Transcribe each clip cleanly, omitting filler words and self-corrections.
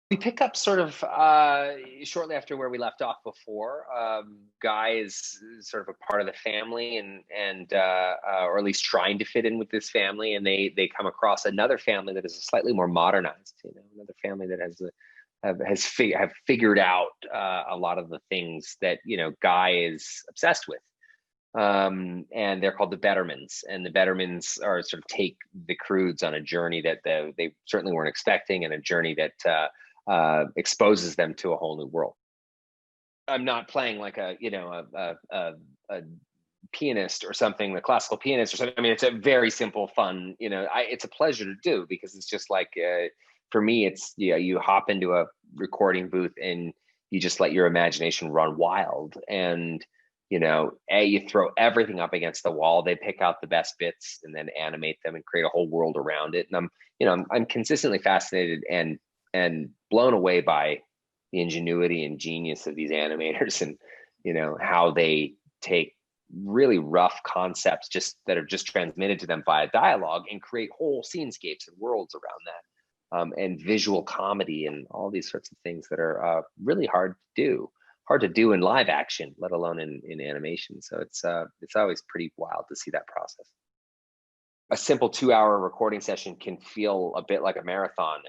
We pick up sort of shortly after where we left off before. Guy is sort of a part of the family, and or at least trying to fit in with this family, and they come across another family that is slightly more modernized. Another family that have figured out a lot of the things that Guy is obsessed with. And they're called the Bettermans, and the Bettermans are sort of take the Croods on a journey that they certainly weren't expecting, and a journey that exposes them to a whole new world. I'm not playing like a pianist or something, the classical pianist or something. I mean, it's a very simple, fun. It's a pleasure to do, because it's just like for me, it's you hop into a recording booth and you just let your imagination run wild, and you throw everything up against the wall. They pick out the best bits and then animate them and create a whole world around it. And I'm consistently fascinated and blown away by the ingenuity and genius of these animators, and how they take really rough concepts that are just transmitted to them via dialogue and create whole scenescapes and worlds around that, and visual comedy and all these sorts of things that are really hard to do in live action, let alone in animation. So it's always pretty wild to see that process. A simple 2-hour recording session can feel a bit like a marathon.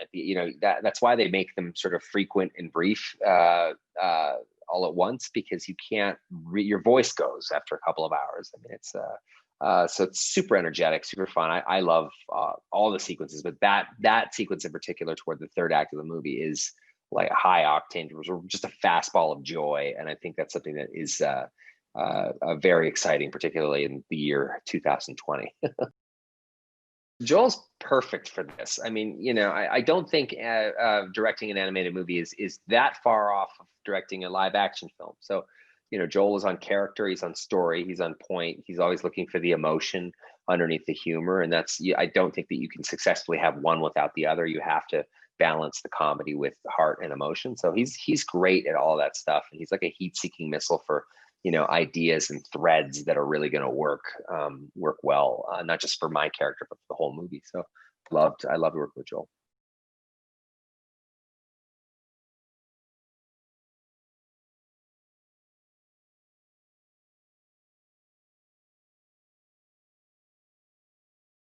That's why they make them sort of frequent and brief all at once, because you can't your voice goes after a couple of hours. I mean, it's so it's super energetic, super fun. I love all the sequences, but that sequence in particular toward the third act of the movie is like a high octane, just a fastball of joy. And I think that's something that is very exciting, particularly in the year 2020. Joel's perfect for this. I mean, I don't think directing an animated movie is that far off of directing a live action film. So, Joel is on character, he's on story, he's on point. He's always looking for the emotion underneath the humor, and I don't think that you can successfully have one without the other. You have to balance the comedy with heart and emotion. So he's great at all that stuff, and he's like a heat-seeking missile for ideas and threads that are really going to work well, not just for my character but for the whole movie. So I love to work with Joel.